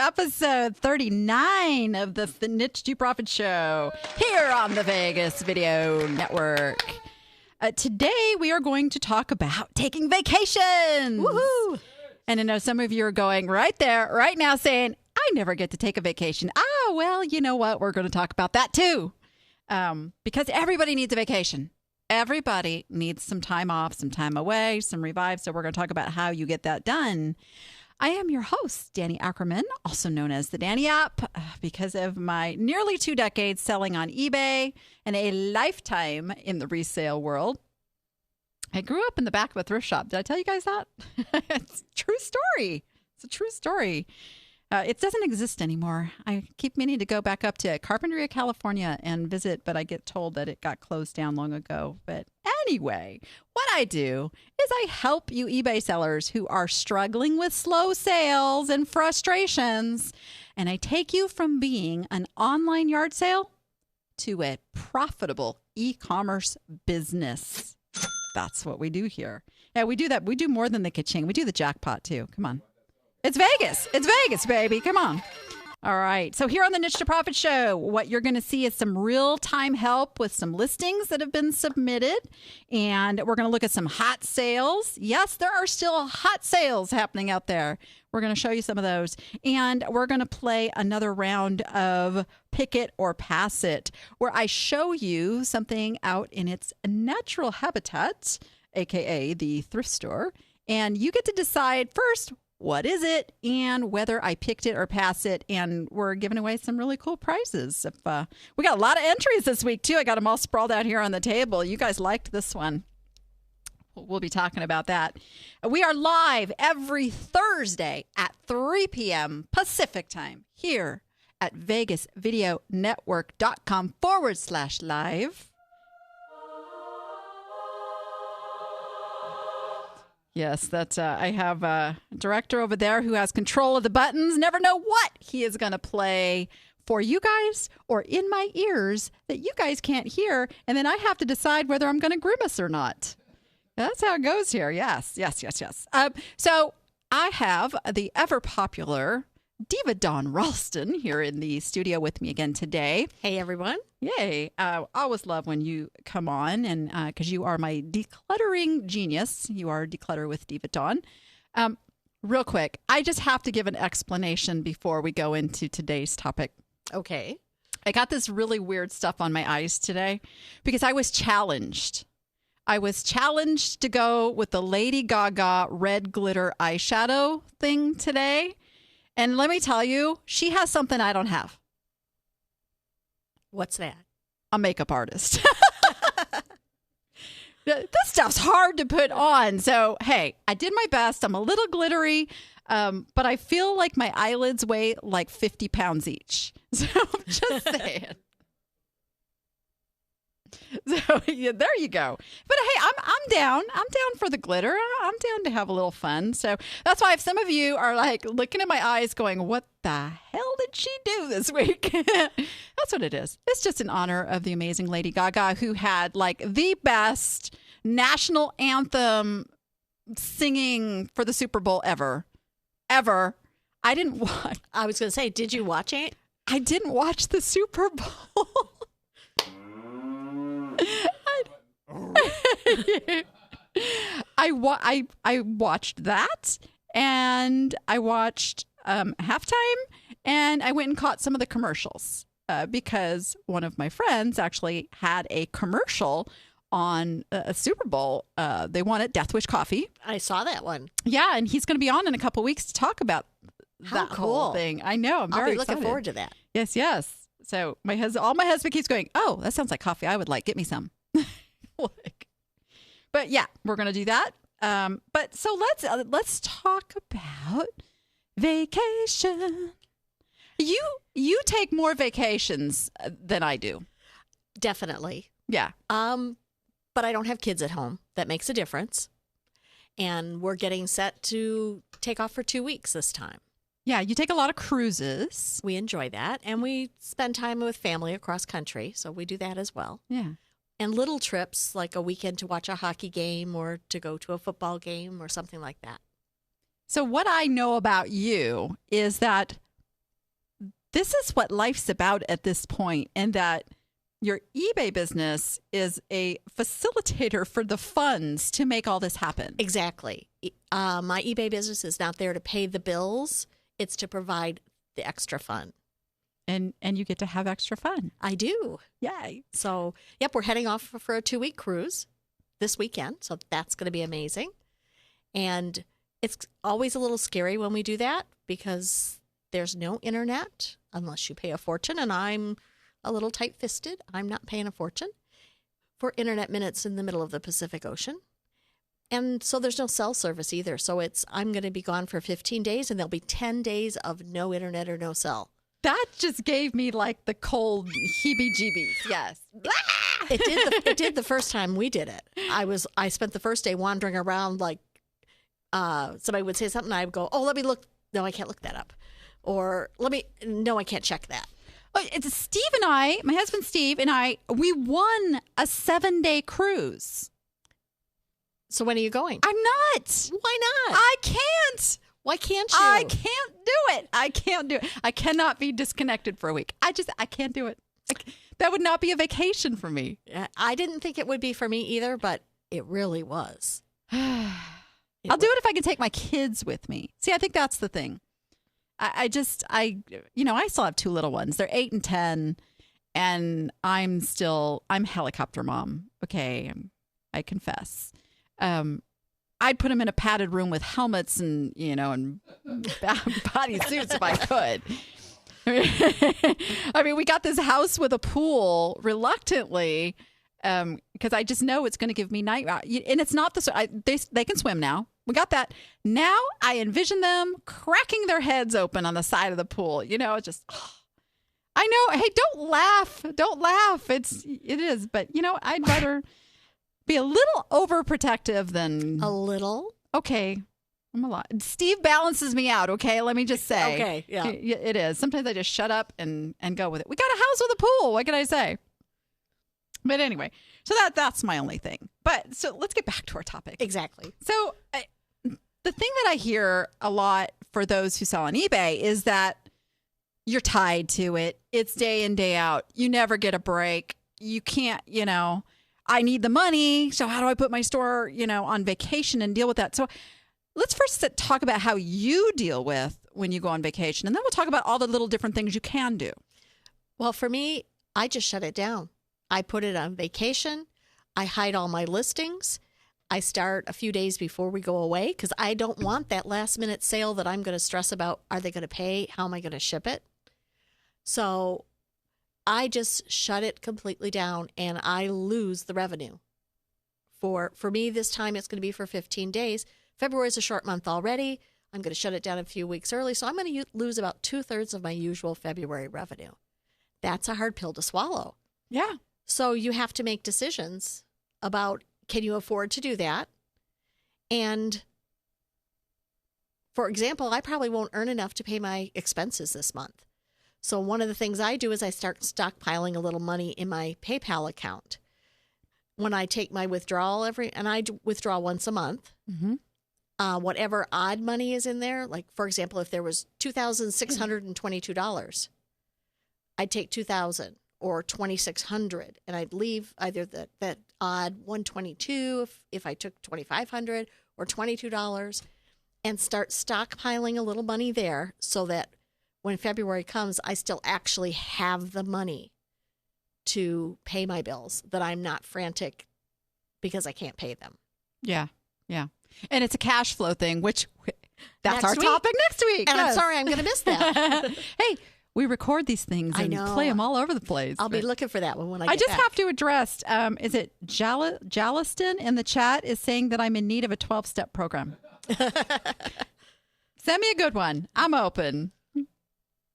episode 39 of the Niche to Profit Show here on the Vegas Video Network. Today, we are going to talk about taking vacations. Woohoo! And I know some of you are going right there, right now saying, I never get to take a vacation. Ah, well, you know what? We're going to talk about that too. Because everybody needs a vacation. Everybody needs some time off, some time away, some revive. So we're going to talk about how you get that done. I am your host, Danny Ackerman, also known as the Danny App, because of my nearly 2 decades selling on eBay and a lifetime in the resale world. I grew up in the back of a thrift shop. Did I tell you guys that? It's a true story. It's a true story. It doesn't exist anymore. I keep meaning to go back up to Carpinteria, California and visit, but I get told that it got closed down long ago. But anyway, what I do is I help you eBay sellers who are struggling with slow sales and frustrations. And I take you from being an online yard sale to a profitable e-commerce business. That's what we do here. Yeah, we do that. We do more than the ka-ching. We do the jackpot too. Come on. It's Vegas. It's Vegas, baby. Come on. All right. So here on the Niche to Profit Show, what you're going to see is some real-time help with some listings that have been submitted. And we're going to look at some hot sales. Yes, there are still hot sales happening out there. We're going to show you some of those. And we're going to play another round of Pick It or Pass It, where I show you something out in its natural habitat, a.k.a. the thrift store. And you get to decide first, what is it, and whether I picked it or passed it. And we're giving away some really cool prizes. We got a lot of entries this week, too. I got them all sprawled out here on the table. You guys liked this one. We'll be talking about that. We are live every Thursday at 3 p.m. Pacific time here at VegasVideoNetwork.com/live. Yes, that's I have a director over there who has control of the buttons. Never know what he is going to play for you guys or in my ears that you guys can't hear. And then I have to decide whether I'm going to grimace or not. That's how it goes here. Yes. So I have the ever popular Diva Dawn Ralston here in the studio with me again today. Hey, everyone. Yay. I always love when you come on, and because you are my decluttering genius. You are Declutter with Diva Dawn. Real quick, I just have to give an explanation before we go into today's topic. Okay. I got this really weird stuff on my eyes today because I was challenged. I was challenged to go with the Lady Gaga red glitter eyeshadow thing today. And let me tell you, she has something I don't have. What's that? A makeup artist. This stuff's hard to put on. So, hey, I did my best. I'm a little glittery, but I feel like my eyelids weigh like 50 pounds each. So I'm just saying. So yeah, there you go. But hey, I'm down. I'm down for the glitter. I'm down to have a little fun. So that's why if some of you are like looking at my eyes going, what the hell did she do this week? That's what it is. It's just in honor of the amazing Lady Gaga, who had like the best national anthem singing for the Super Bowl ever. I didn't watch. I was going to say, did you watch it? I didn't watch the Super Bowl. I watched that, and I watched halftime, and I went and caught some of the commercials because one of my friends actually had a commercial on a Super Bowl. They wanted Death Wish coffee. I saw that one. Yeah, and he's going to be on in a couple weeks to talk about that whole thing. I know. I'm very excited. Looking forward to that. Yes. So my husband keeps going, oh, that sounds like coffee. I would like, get me some. But yeah, we're going to do that. But so let's talk about vacation. You take more vacations than I do. Definitely. Yeah. But I don't have kids at home. That makes a difference. And we're getting set to take off for 2 weeks this time. Yeah, you take a lot of cruises. We enjoy that. And we spend time with family across country. So we do that as well. Yeah. And little trips, like a weekend to watch a hockey game or to go to a football game or something like that. So what I know about you is that this is what life's about at this point, and that your eBay business is a facilitator for the funds to make all this happen. Exactly. My eBay business is not there to pay the bills. It's to provide the extra fun. And you get to have extra fun. I do. Yay. So, yep, we're heading off for a 2-week cruise this weekend. So that's going to be amazing. And it's always a little scary when we do that because there's no internet unless you pay a fortune. And I'm a little tight-fisted. I'm not paying a fortune for internet minutes in the middle of the Pacific Ocean. And so there's no cell service either. So I'm going to be gone for 15 days and there'll be 10 days of no internet or no cell. That just gave me like the cold heebie-jeebies. Yes. It did the first time we did it. I spent the first day wandering around like somebody would say something, I would go, oh, let me look. No, I can't look that up. Or no, I can't check that. It's Steve and I, my husband Steve and I, we won a 7-day cruise. So when are you going? I'm not. Why not? I can't. Why can't you? I can't do it. I can't do it. I cannot be disconnected for a week. I can't do it. That would not be a vacation for me. I didn't think it would be for me either, but it really was. I'll do it if I can take my kids with me. See, I think that's the thing. I still have 2 little ones. They're 8 and 10, and I'm helicopter mom. Okay, I confess. I'd put them in a padded room with helmets and body suits if I could. I mean, we got this house with a pool reluctantly because I just know it's going to give me nightmare. And it's not they can swim now. We got that. Now I envision them cracking their heads open on the side of the pool. I know. Hey, don't laugh. Don't laugh. It is. But, I'd rather be a little overprotective than... A little? Okay. I'm a lot. Steve balances me out, okay? Let me just say. Okay, yeah. It is. Sometimes I just shut up and go with it. We got a house with a pool. What can I say? But anyway, so that's my only thing. But so let's get back to our topic. Exactly. So the thing that I hear a lot for those who sell on eBay is that you're tied to it. It's day in, day out. You never get a break. You can't, I need the money. So how do I put my store, on vacation and deal with that? So let's first talk about how you deal with when you go on vacation. And then we'll talk about all the little different things you can do. Well, for me, I just shut it down. I put it on vacation. I hide all my listings. I start a few days before we go away because I don't want that last minute sale that I'm going to stress about. Are they going to pay? How am I going to ship it? So I just shut it completely down and I lose the revenue. For me, this time it's going to be for 15 days. February is a short month already. I'm going to shut it down a few weeks early. So I'm going to lose about 2/3 of my usual February revenue. That's a hard pill to swallow. Yeah. So you have to make decisions about, can you afford to do that? And for example, I probably won't earn enough to pay my expenses this month. So one of the things I do is I start stockpiling a little money in my PayPal account. When I take my withdrawal and I withdraw once a month, whatever odd money is in there, like for example, if there was $2,622, I'd take $2,000 or $2,600 and I'd leave either that odd $122 if I took $2,500 or $22 and start stockpiling a little money there so that when February comes, I still actually have the money to pay my bills, that I'm not frantic because I can't pay them. Yeah. Yeah. And it's a cash flow thing, which that's our Next week. topic next week. And Yes. I'm sorry, I'm going to miss that. Hey, we record these things I and know. play them all over the place. I'll be looking for that one when I get I just back. have to address, is it Jaliston in the chat is saying that I'm in need of a 12-step program. Send me a good one. I'm open.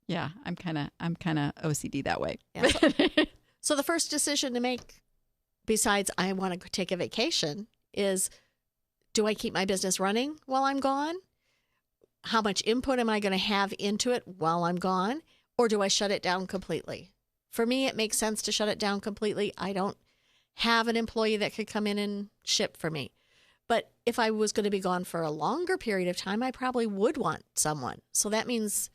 Yeah, I'm kind of OCD that way. Yeah, so the first decision to make, besides I want to take a vacation, is do I keep my business running while I'm gone? How much input am I going to have into it while I'm gone? Or do I shut it down completely? For me, it makes sense to shut it down completely. I don't have an employee that could come in and ship for me. But if I was going to be gone for a longer period of time, I probably would want someone. So that means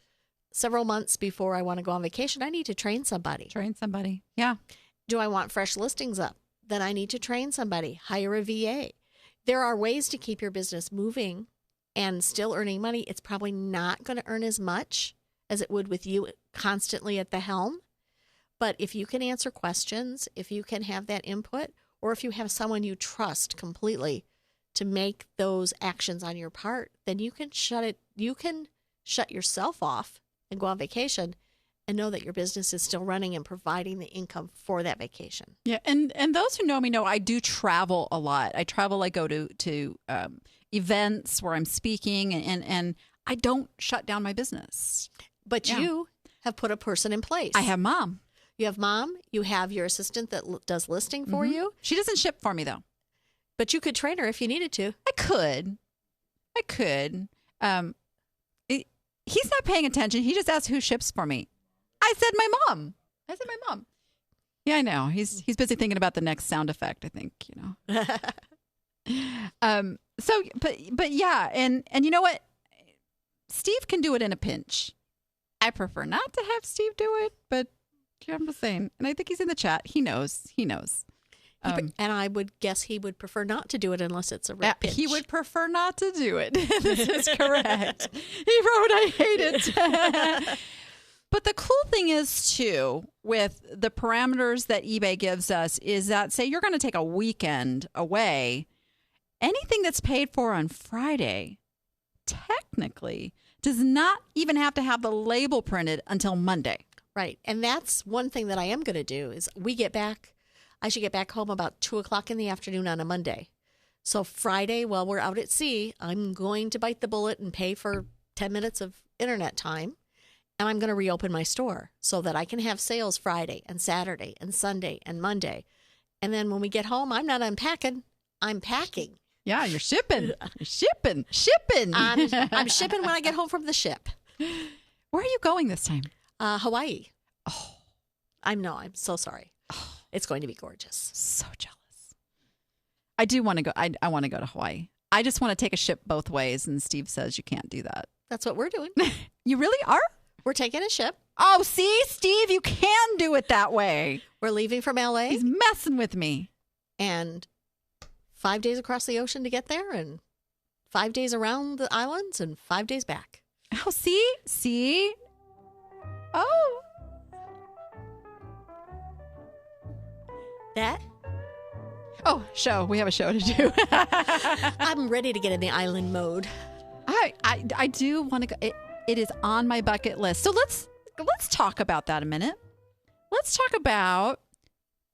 several months before I want to go on vacation, I need to train somebody. Train somebody. Yeah. Do I want fresh listings up? Then I need to train somebody, hire a VA. There are ways to keep your business moving and still earning money. It's probably not going to earn as much as it would with you constantly at the helm. But if you can answer questions, if you can have that input, or if you have someone you trust completely to make those actions on your part, then you can shut yourself off and go on vacation and know that your business is still running and providing the income for that vacation. Yeah, and those who know me know I do travel a lot. I travel. I go to events where I'm speaking, and I don't shut down my business. But you have put a person in place. I have Mom. You have Mom. You have your assistant that does listing for you. She doesn't ship for me, though. But you could train her if you needed to. I could. He's not paying attention. He just asked who ships for me. I said my mom. Yeah, I know. He's busy thinking about the next sound effect, I think, but yeah, and you know what? Steve can do it in a pinch. I prefer not to have Steve do it, but I'm just saying. And I think he's in the chat. He knows. And I would guess he would prefer not to do it unless it's a real pinch. He would prefer not to do it. This is correct. He wrote, I hate it. But the cool thing is, too, with the parameters that eBay gives us is that, say, you're going to take a weekend away, anything that's paid for on Friday technically does not even have to have the label printed until Monday. Right. And that's one thing that I am going to do is I should get back home about 2 o'clock in the afternoon on a Monday. So Friday, while we're out at sea, I'm going to bite the bullet and pay for 10 minutes of internet time. And I'm going to reopen my store so that I can have sales Friday and Saturday and Sunday and Monday. And then when we get home, I'm not unpacking. I'm packing. Yeah, you're shipping. You're shipping. I'm shipping when I get home from the ship. Where are you going this time? Hawaii. Oh. I'm so sorry. Oh. It's going to be gorgeous. So jealous. I do want to go. I want to go to Hawaii. I just want to take a ship both ways. And Steve says you can't do that. That's what we're doing. You really are? We're taking a ship. Oh, see, Steve, you can do it that way. We're leaving from LA. He's messing with me. And 5 days across the ocean to get there, and 5 days around the islands, and 5 days back. Oh, see? Oh. That? Oh, show. We have a show to do. I'm ready to get in the island mode. I do want to go. It is on my bucket list. So let's talk about that a minute. Let's talk about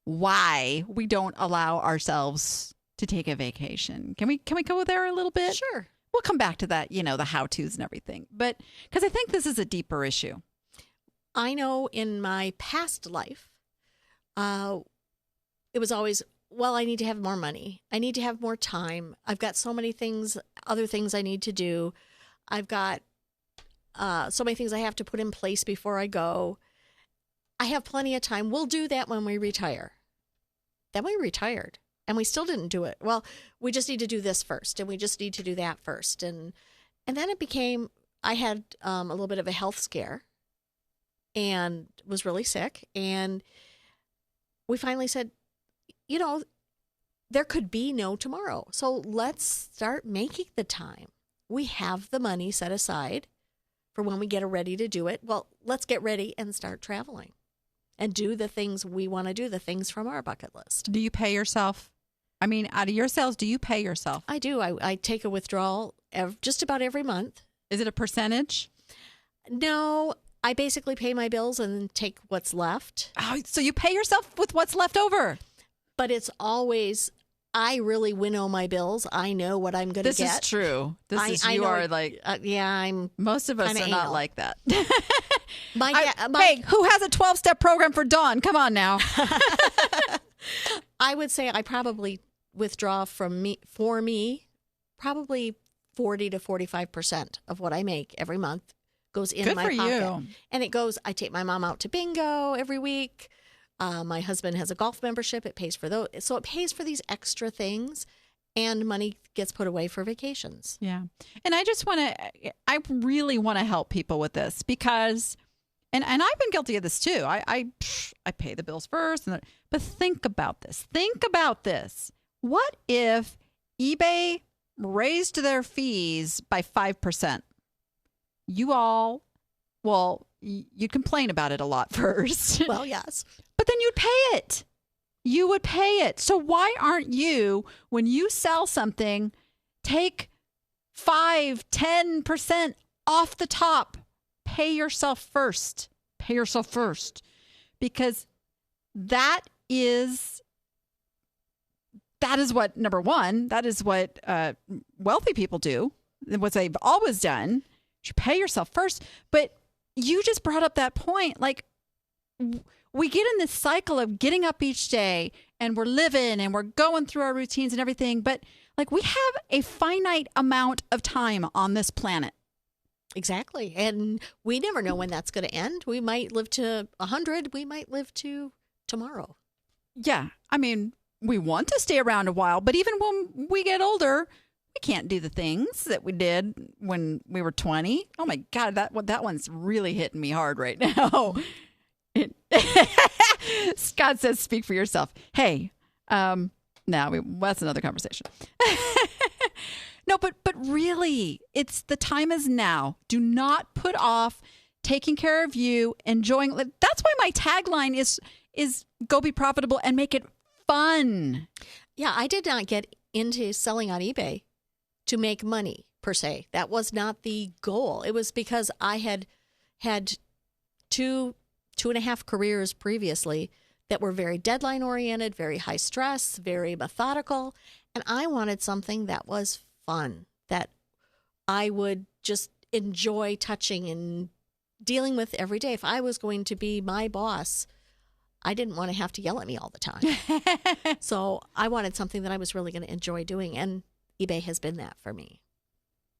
why we don't allow ourselves to take a vacation. Can we go there a little bit? Sure. We'll come back to that, the how-tos and everything. But because I think this is a deeper issue. I know in my past life, it was always, well, I need to have more money. I need to have more time. I've got so many other things I need to do. I've got so many things I have to put in place before I go. I have plenty of time. We'll do that when we retire. Then we retired and we still didn't do it. Well, we just need to do this first and we just need to do that first. And then it became, I had a little bit of a health scare and was really sick. And we finally said, there could be no tomorrow. So let's start making the time. We have the money set aside for when we get ready to do it. Well, let's get ready and start traveling and do the things we want to do, the things from our bucket list. Do you pay yourself? I mean, out of your sales, do you pay yourself? I do. I take a withdrawal just about every month. Is it a percentage? No, I basically pay my bills and take what's left. Oh, so you pay yourself with what's left over. But it's always, I really winnow my bills. I know what I'm going to get. This is true. I'm most of us are not like that. Hey, who has a 12-step program for Dawn? Come on now. I would say I probably withdraw for me, probably 40 to 45% of what I make every month goes in my pocket. You. And it goes, I take my mom out to bingo every week. My husband has a golf membership. It pays for those. So it pays for these extra things. and money gets put away for vacations. Yeah. And I really want to help people with this because, and I've been guilty of this too. I pay the bills first, but think about this. Think about this. What if eBay raised their fees by 5%? You'd complain about it a lot first. Well, yes. But then you'd pay it. You would pay it. So why aren't you, when you sell something, take 5-10% off the top? Pay yourself first. Pay yourself first. Because that is what, number one, that is what wealthy people do. What they've always done. You pay yourself first. But you just brought up that point. Like, we get in this cycle of getting up each day and we're living and we're going through our routines and everything. But like, we have a finite amount of time on this planet. Exactly. And we never know when that's going to end. We might live to 100. We might live to tomorrow. Yeah. I mean, we want to stay around a while, but even when we get older, we can't do the things that we did when we were 20. Oh my God, that one's really hitting me hard right now. Scott says, speak for yourself. Hey, that's another conversation. No, but really, it's the time is now. Do not put off taking care of you, enjoying. That's why my tagline is go be profitable and make it fun. Yeah, I did not get into selling on eBay to make money per se. That was not the goal. It was because I had 2.5 careers previously that were very deadline oriented, very high stress, very methodical. And I wanted something that was fun, that I would just enjoy touching and dealing with every day. If I was going to be my boss, I didn't want to have to yell at me all the time. So I wanted something that I was really going to enjoy doing. And eBay has been that for me.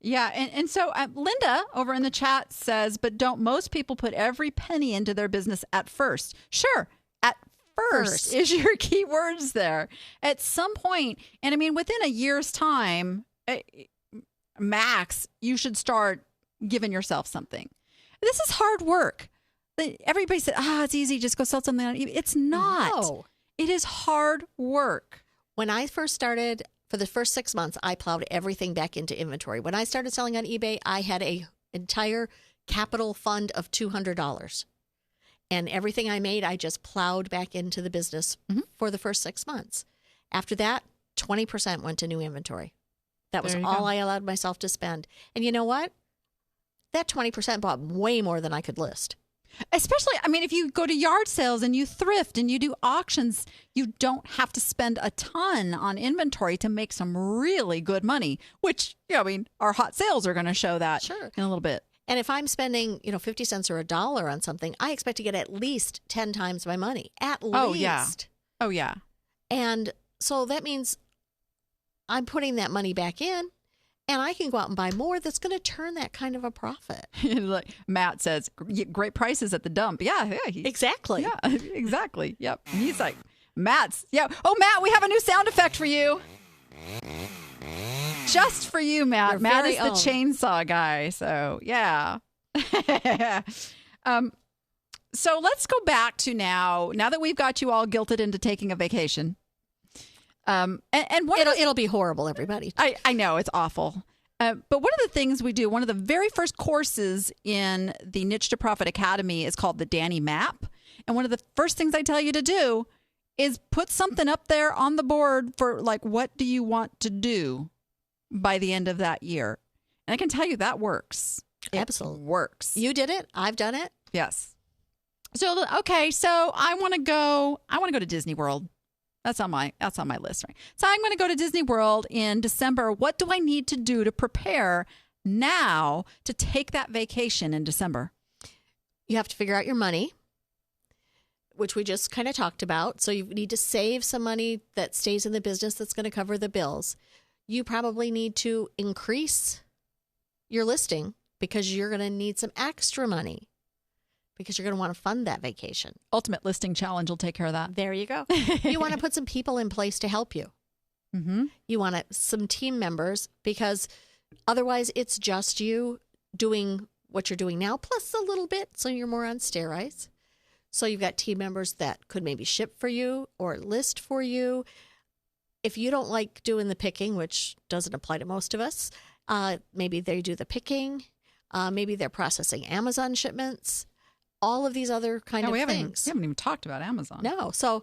Yeah. And so Linda over in the chat says, but don't most people put every penny into their business at first? Sure. At first is your key words there. At some point, and I mean, within a year's time, max, you should start giving yourself something. This is hard work. Everybody said, it's easy. Just go sell something on eBay. It's not. No. It is hard work. When I first started, for the first 6 months, I plowed everything back into inventory. When I started selling on eBay, I had an entire capital fund of $200. And everything I made, I just plowed back into the business for the first 6 months. After that, 20% went to new inventory. That was all I allowed myself to spend. And you know what? That 20% bought way more than I could list. Especially, I mean, if you go to yard sales and you thrift and you do auctions, you don't have to spend a ton on inventory to make some really good money, which, I mean, our hot sales are going to show that in a little bit. And if I'm spending, 50 cents or $1 on something, I expect to get at least 10 times my money. At least. Oh, yeah. And so that means I'm putting that money back in. And I can go out and buy more that's going to turn that kind of a profit. Like Matt says, great prices at the dump. Yeah. Exactly. Yeah, exactly. Yep. And he's like, Matt's. Yeah. Oh, Matt, we have a new sound effect for you. Just for you, Matt. Your Matt is the own chainsaw guy. So, yeah. So let's go back to now that we've got you all guilted into taking a vacation. And it'll be horrible, everybody. I know it's awful. But one of the things we do, one of the very first courses in the Niche to Profit Academy is called the Danni Map. And one of the first things I tell you to do is put something up there on the board for like, what do you want to do by the end of that year? And I can tell you that works. Absolutely. It works. You did it. I've done it. Yes. So, okay. So I want to go to Disney World. That's on my list, right? So I'm going to go to Disney World in December. What do I need to do to prepare now to take that vacation in December? You have to figure out your money, which we just kind of talked about. So you need to save some money that stays in the business that's going to cover the bills. You probably need to increase your listing because you're going to need some extra money, because you're going to want to fund that vacation. Ultimate Listing Challenge will take care of that. There you go. You want to put some people in place to help you. Mm-hmm. You want some team members, because otherwise it's just you doing what you're doing now, plus a little bit, so you're more on steroids. So you've got team members that could maybe ship for you or list for you. If you don't like doing the picking, which doesn't apply to most of us, maybe they do the picking. Maybe they're processing Amazon shipments. All of these other kind of things. We haven't even talked about Amazon. No. So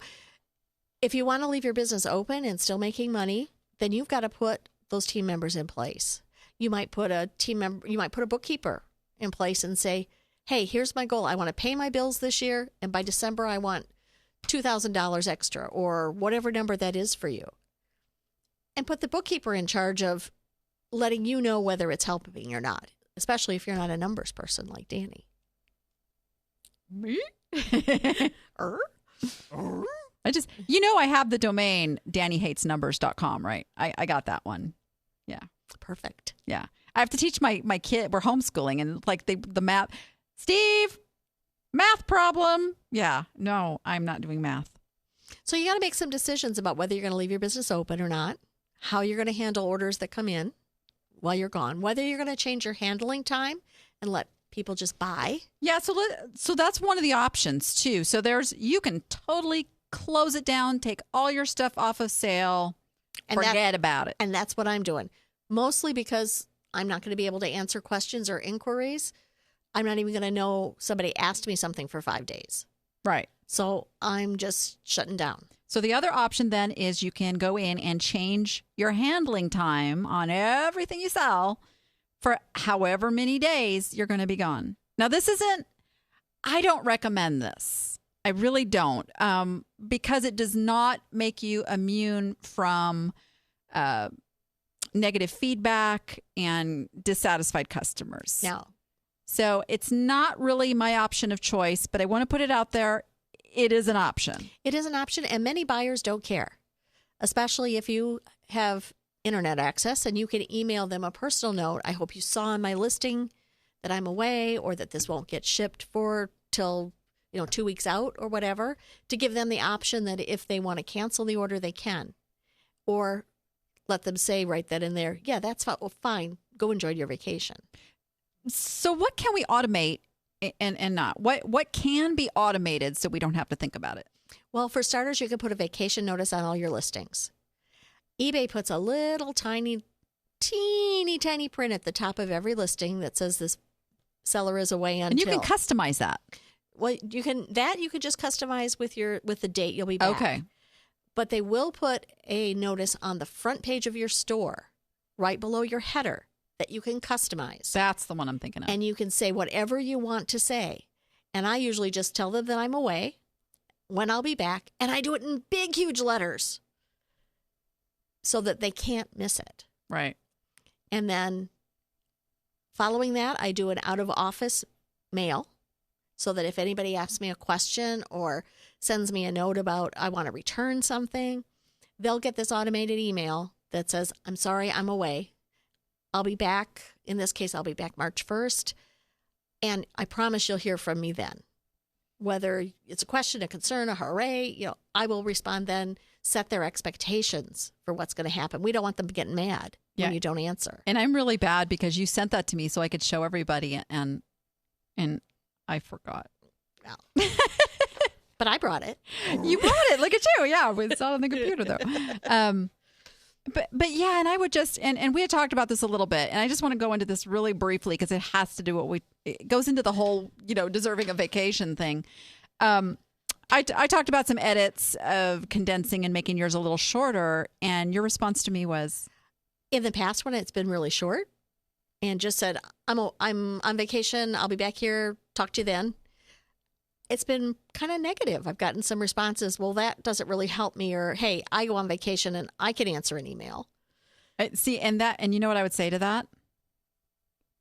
if you want to leave your business open and still making money, then you've got to put those team members in place. You might put a bookkeeper in place and say, hey, here's my goal. I want to pay my bills this year, and by December I want $2,000 extra, or whatever number that is for you. And put the bookkeeper in charge of letting you know whether it's helping or not, especially if you're not a numbers person like Danny. Me? I have the domain DannyHatesNumbers.com, right? I got that one. Yeah. Perfect. Yeah. I have to teach my kid. We're homeschooling, and like the math. Steve, math problem. Yeah. No, I'm not doing math. So you got to make some decisions about whether you're going to leave your business open or not, how you're going to handle orders that come in while you're gone, whether you're going to change your handling time and let people just buy. Yeah. So that's one of the options too. So you can totally close it down, take all your stuff off of sale, and forget about it. And that's what I'm doing. Mostly because I'm not going to be able to answer questions or inquiries. I'm not even going to know somebody asked me something for 5 days. Right. So I'm just shutting down. So the other option then is you can go in and change your handling time on everything you sell for however many days you're going to be gone. Now, I don't recommend this. I really don't, because it does not make you immune from negative feedback and dissatisfied customers. No. So it's not really my option of choice, but I want to put it out there. It is an option. It is an option, and many buyers don't care, especially if you have internet access and you can email them a personal note. I hope you saw in my listing that I'm away, or that this won't get shipped for till 2 weeks out or whatever, to give them the option that if they want to cancel the order, they can. Or let them say right then and there, yeah, that's fine. Well, fine. Go enjoy your vacation. So what can we automate and not? What can be automated so we don't have to think about it? Well, for starters, you can put a vacation notice on all your listings. eBay puts a little teeny tiny print at the top of every listing that says this seller is away until. And you can customize that. Well, you can just customize with the date you'll be back. Okay. But they will put a notice on the front page of your store, right below your header, that you can customize. That's the one I'm thinking of. And you can say whatever you want to say. And I usually just tell them that I'm away, when I'll be back, and I do it in big, huge letters so that they can't miss it. Right. And then following that, I do an out-of-office mail so that if anybody asks me a question or sends me a note about I want to return something, they'll get this automated email that says, I'm sorry, I'm away. I'll be back. In this case, I'll be back March 1st. And I promise you'll hear from me then. Whether it's a question, a concern, a hooray, I will respond then, set their expectations for what's going to happen. We don't want them getting mad when you don't answer. And I'm really bad because you sent that to me so I could show everybody, and I forgot. Well, but I brought it. You brought it. Look at you. Yeah, it's not on the computer though. But yeah, and I would just and we had talked about this a little bit, and I just want to go into this really briefly because it has to do it goes into the whole deserving a vacation thing. I talked about some edits of condensing and making yours a little shorter, and your response to me was, in the past when it's been really short, and just said I'm on vacation, I'll be back here, talk to you then. It's been kind of negative. I've gotten some responses, well, that doesn't really help me, or hey, I go on vacation and I can answer an email. See, and you know what I would say to that?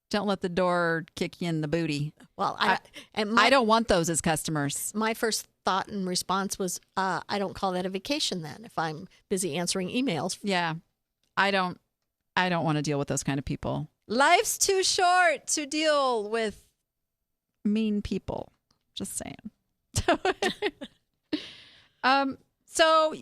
Don't let the door kick you in the booty. Well, I don't want those as customers. My first thought and response was, I don't call that a vacation then if I'm busy answering emails. Yeah, I don't want to deal with those kind of people. Life's too short to deal with mean people. Just saying. So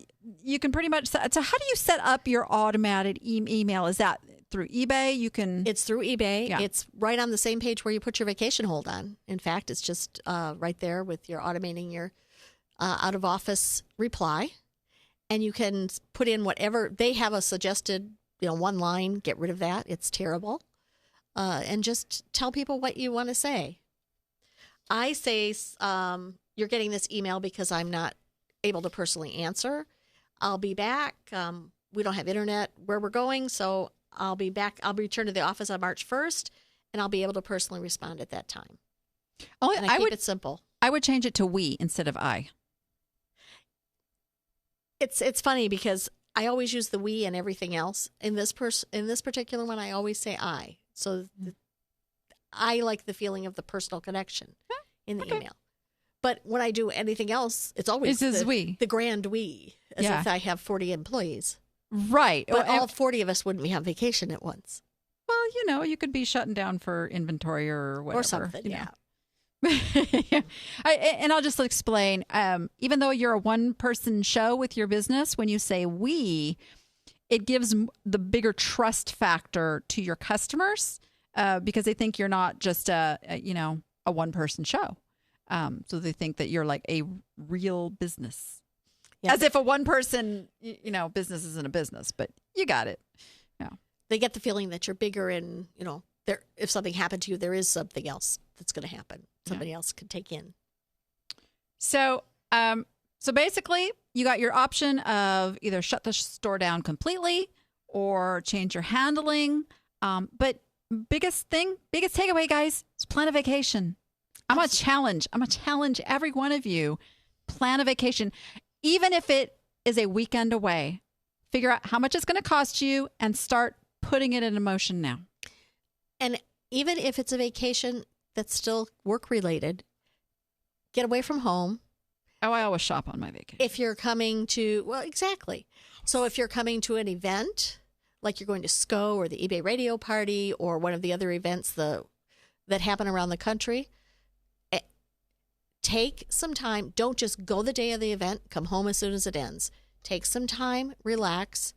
you can pretty much. So how do you set up your automated email? Is that through eBay? You can. It's through eBay. Yeah. It's right on the same page where you put your vacation hold on. In fact, it's just right there with your automating your out of office reply, and you can put in whatever they have a suggested. One line. Get rid of that. It's terrible. And just tell people what you want to say. I say, you're getting this email because I'm not able to personally answer. I'll be back. We don't have internet where we're going, so I'll be back. I'll return to the office on March 1st, and I'll be able to personally respond at that time. Oh, and I keep it simple. I would change it to we instead of I. It's funny because I always use the we and everything else. In this particular one, I always say I. So I like the feeling of the personal connection in the email. But when I do anything else, it's always we. The grand we, as if I have 40 employees. Right. But all 40 of us wouldn't be on vacation at once. Well, you could be shutting down for inventory or whatever. Or something, yeah. And I'll just explain. Even though you're a one-person show with your business, when you say we, it gives the bigger trust factor to your customers because they think you're not just a one-person show. So they think that you're like a real business. Yes. As if a one-person, business isn't a business, but you got it. Yeah. They get the feeling that you're bigger and, if something happened to you, there is something else that's going to happen. Somebody else could take in. So basically, you got your option of either shut the store down completely or change your handling. But biggest takeaway, guys, is plan a vacation. I'm going to challenge every one of you. Plan a vacation. Even if it is a weekend away, figure out how much it's going to cost you and start putting it in motion now. And even if it's a vacation that's still work-related, get away from home. Oh, I always shop on my vacation. If you're coming to, exactly. So if you're coming to an event, like you're going to SCO or the eBay radio party or one of the other events that happen around the country, take some time. Don't just go the day of the event, come home as soon as it ends. Take some time, relax,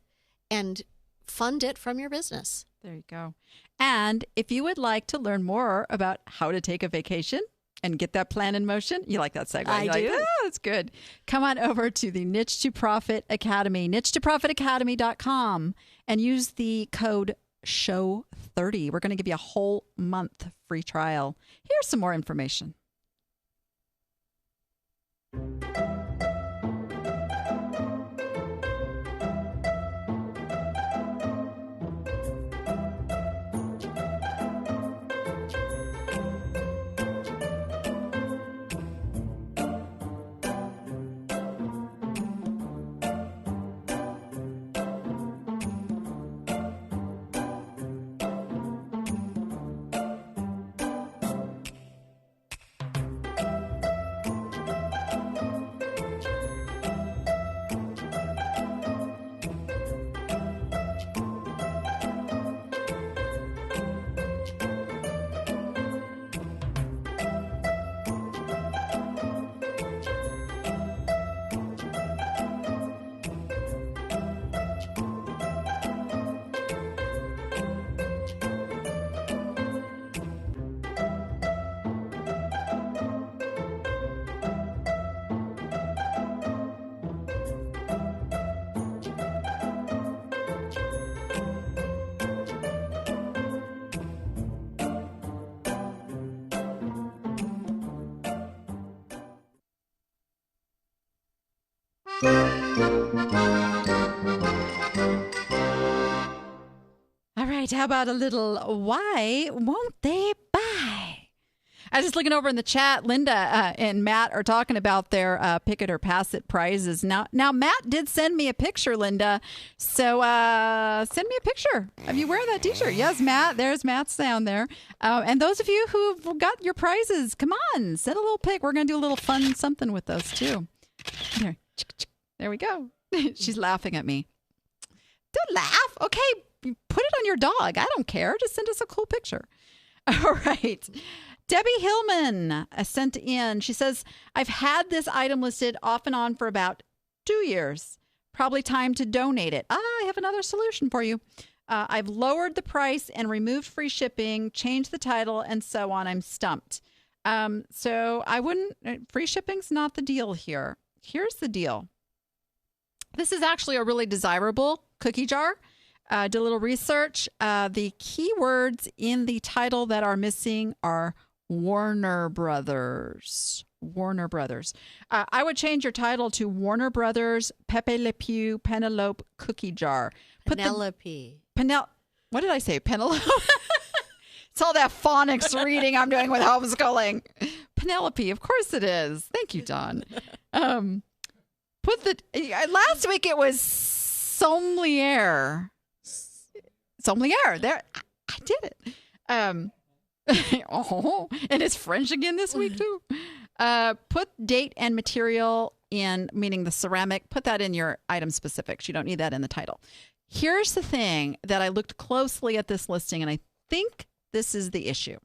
and fund it from your business. There you go. And if you would like to learn more about how to take a vacation and get that plan in motion, you like that segue? I do. That's good. Come on over to the Niche to Profit Academy, niche2profitacademy.com, and use the code SHOW30. We're going to give you a whole month free trial. Here's some more information. All right, how about a little why won't they buy? I was just looking over in the chat. Linda and Matt are talking about their pick it or pass it prizes. Now, Matt did send me a picture, Linda. So send me a picture of you wearing that T-shirt. Yes, Matt. There's Matt's down there. And those of you who've got your prizes, come on, send a little pic. We're going to do a little fun something with those too. There we go. She's laughing at me. Don't laugh. Okay, put it on your dog. I don't care. Just send us a cool picture. All right. Debbie Hillman sent in. She says, I've had this item listed off and on for about 2 years. Probably time to donate it. I have another solution for you. I've lowered the price and removed free shipping, changed the title, and so on. I'm stumped. So I wouldn't, free shipping's not the deal here. Here's the deal. This is actually a really desirable cookie jar. Did a little research. The keywords in the title that are missing are Warner Brothers. Warner Brothers. I would change your title to Warner Brothers Pepe Le Pew Penelope Cookie Jar. Penelope. What did I say? Penelope? It's all that phonics reading I'm doing with homeschooling. Penelope, of course it is. Thank you, Dawn. Last week it was sommelier. Sommelier. There, I did it. And it's French again this week too. Put date and material in, meaning the ceramic. Put that in your item specifics. You don't need that in the title. Here's the thing that I looked closely at this listing, and I think this is the issue.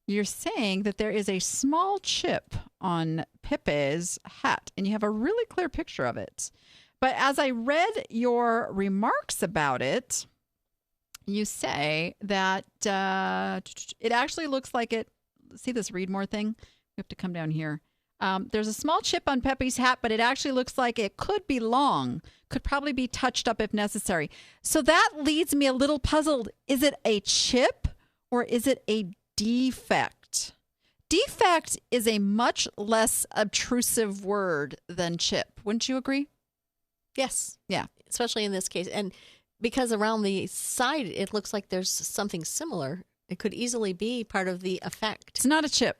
You're saying that there is a small chip on Pepe's hat, and you have a really clear picture of it. But as I read your remarks about it, you say that it actually looks like it. See this read more thing? We have to come down here. There's a small chip on Pepe's hat, but it actually looks like it could be long, could probably be touched up if necessary. So that leaves me a little puzzled. Is it a chip or is it a defect? Defect is a much less obtrusive word than chip. Wouldn't you agree? Yes. Yeah. Especially in this case. And because around the side, it looks like there's something similar. It could easily be part of the effect. It's not a chip.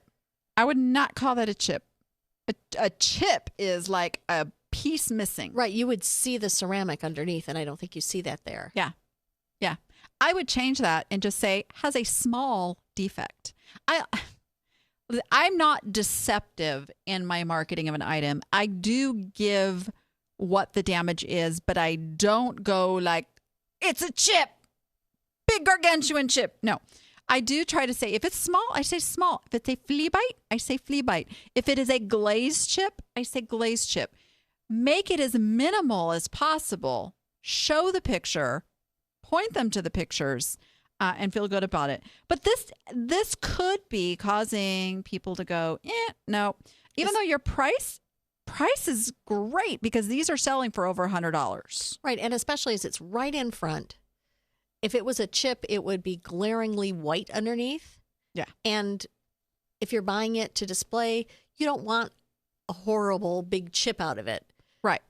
I would not call that a chip. A chip is like a piece missing. Right. You would see the ceramic underneath, and I don't think you see that there. Yeah. Yeah. I would change that and just say has a small defect. I'm not deceptive in my marketing of an item. I do give what the damage is, but I don't go like, it's a chip, big gargantuan chip. No. I do try to say, if it's small, I say small. If it's a flea bite, I say flea bite. If it is a glazed chip, I say glazed chip. Make it as minimal as possible. Show the picture, point them to the pictures, and feel good about it. But this could be causing people to go, no. Even though your price is great because these are selling for over $100. Right, and especially as it's right in front. If it was a chip, it would be glaringly white underneath. Yeah. And if you're buying it to display, you don't want a horrible big chip out of it. Right.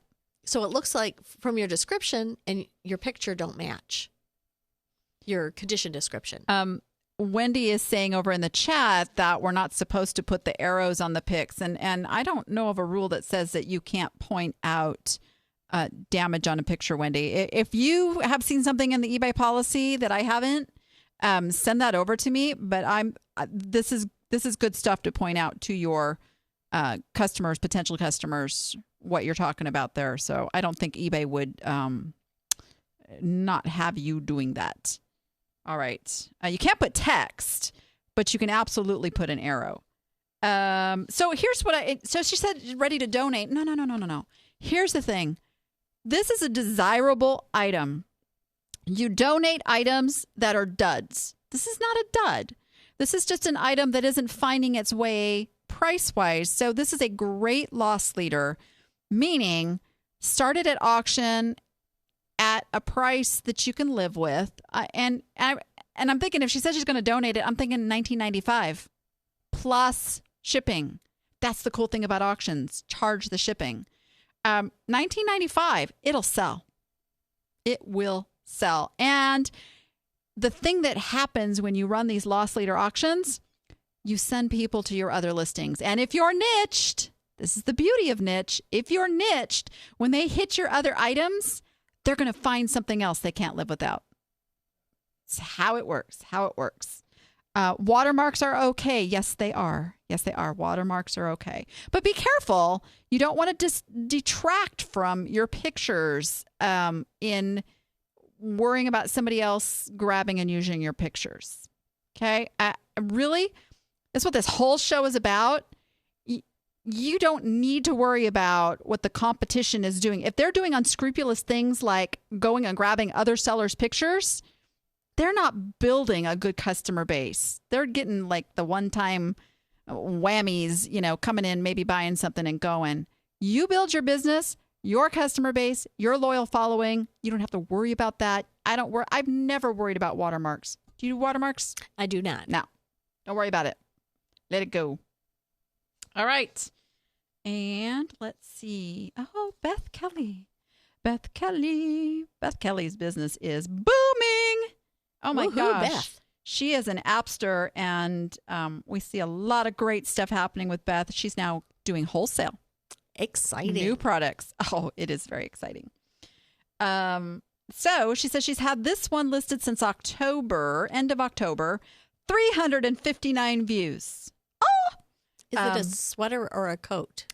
So it looks like from your description and your picture don't match your condition description. Wendy is saying over in the chat that we're not supposed to put the arrows on the pics. And I don't know of a rule that says that you can't point out damage on a picture, Wendy. If you have seen something in the eBay policy that I haven't, send that over to me. But this is good stuff to point out to your customers, potential customers, what you're talking about there. So I don't think eBay would not have you doing that. All right. You can't put text, but you can absolutely put an arrow. So here's what so she said, ready to donate. No. Here's the thing. This is a desirable item. You donate items that are duds. This is not a dud. This is just an item that isn't finding its way price-wise. So this is a great loss leader, meaning started at auction at a price that you can live with. And I'm thinking if she says she's going to donate it, I'm thinking $19.95 plus shipping. That's the cool thing about auctions. Charge the shipping. $19.95, it'll sell. It will sell. And the thing that happens when you run these loss leader auctions, you send people to your other listings. And if you're niched, this is the beauty of niche. If you're niched, when they hit your other items, they're going to find something else they can't live without. It's how it works. Watermarks are okay. Yes, they are. Watermarks are okay. But be careful. You don't want to detract from your pictures in worrying about somebody else grabbing and using your pictures. Okay? Really? That's what this whole show is about. you don't need to worry about what the competition is doing. If they're doing unscrupulous things like going and grabbing other sellers' pictures, they're not building a good customer base. They're getting like the one-time whammies, coming in, maybe buying something and going. You build your business, your customer base, your loyal following. You don't have to worry about that. I've never worried about watermarks. Do you do watermarks? I do not. No. Don't worry about it. Let it go. All right. And let's see. Oh, Beth Kelly. Beth Kelly's business is booming. Oh, my gosh. Beth. She is an appster, and we see a lot of great stuff happening with Beth. She's now doing wholesale. Exciting. New products. Oh, it is very exciting. So she says she's had this one listed since end of October, 359 views. Oh! Is it a sweater or a coat?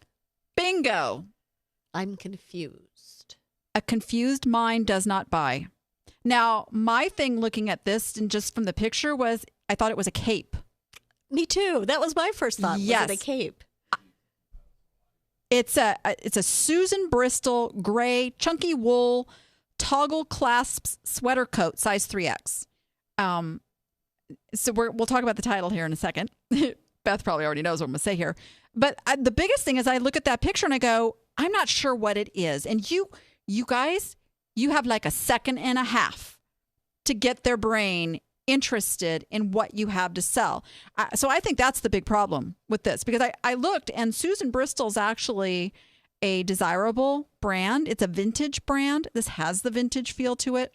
Bingo. I'm confused. A confused mind does not buy. Now, my thing looking at this and just from the picture was I thought it was a cape. Me too. That was my first thought. Yes. Was it a cape? It's a Susan Bristol gray chunky wool toggle clasps sweater coat, size 3X. So we'll talk about the title here in a second. Beth probably already knows what I'm going to say here. But the biggest thing is I look at that picture and I go, I'm not sure what it is. And you guys, you have like a second and a half to get their brain interested in what you have to sell. So I think that's the big problem with this, because I looked, and Susan Bristol's actually a desirable brand. It's a vintage brand. This has the vintage feel to it.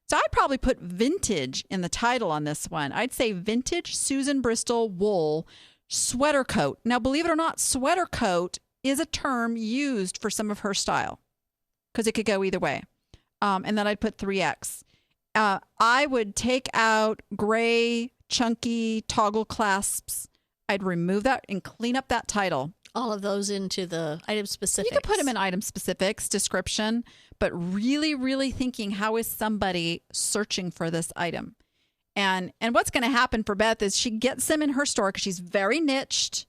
So I'd probably put vintage in the title on this one. I'd say vintage Susan Bristol wool sweater coat. Now, believe it or not, sweater coat is a term used for some of her style because it could go either way. And then I'd put 3X. I would take out gray, chunky toggle clasps. I'd remove that and clean up that title. All of those into the item specifics. You could put them in item specifics, description, but really, really thinking, how is somebody searching for this item? And what's going to happen for Beth is she gets them in her store because she's very niched.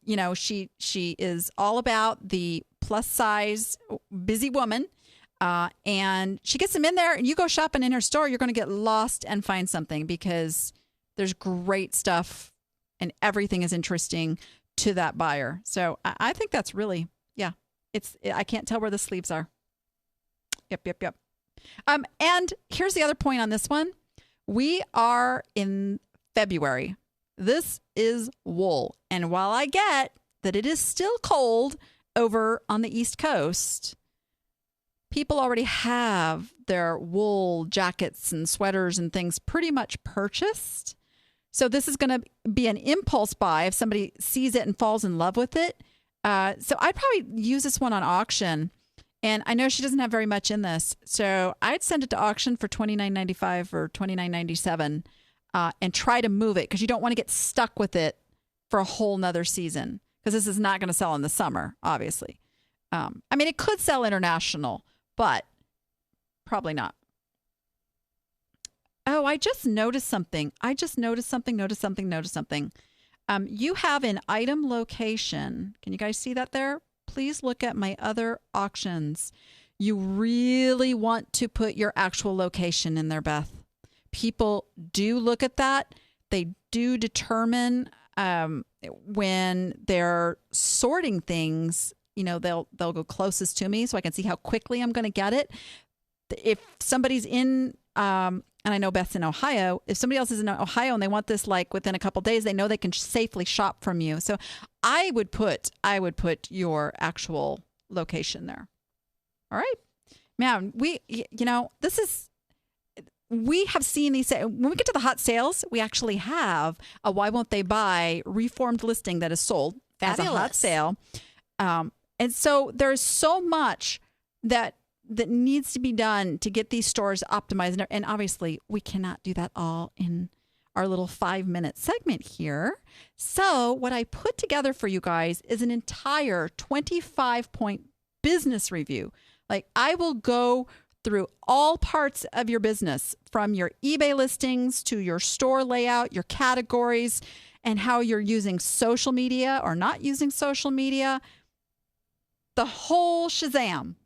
She is all about the plus size, busy woman. And she gets them in there, and you go shopping in her store, you're going to get lost and find something because there's great stuff and everything is interesting to that buyer. So I think that's really, I can't tell where the sleeves are. Yep. And here's the other point on this one. We are in February. This is wool. And while I get that it is still cold over on the East Coast, people already have their wool jackets and sweaters and things pretty much purchased. So this is going to be an impulse buy if somebody sees it and falls in love with it. So I'd probably use this one on auction. And I know she doesn't have very much in this. So I'd send it to auction for $29.95 or $29.97 and try to move it because you don't want to get stuck with it for a whole nother season because this is not going to sell in the summer, obviously. It could sell international, but probably not. Oh, I just noticed something. You have an item location. Can you guys see that there? Please look at my other auctions. You really want to put your actual location in there, Beth. People do look at that. They do determine when they're sorting things, they'll go closest to me so I can see how quickly I'm going to get it. If somebody's in, and I know Beth's in Ohio, if somebody else is in Ohio and they want this like within a couple of days, they know they can safely shop from you. So I would put your actual location there. All right. Man, we have seen these. When we get to the hot sales, we actually have a Why Won't They Buy reformed listing that is sold as a hot sale. And so there's so much that needs to be done to get these stores optimized. And obviously, we cannot do that all in our little 5-minute segment here. So what I put together for you guys is an entire 25-point business review. Like, I will go through all parts of your business, from your eBay listings to your store layout, your categories, and how you're using social media or not using social media. The whole shazam.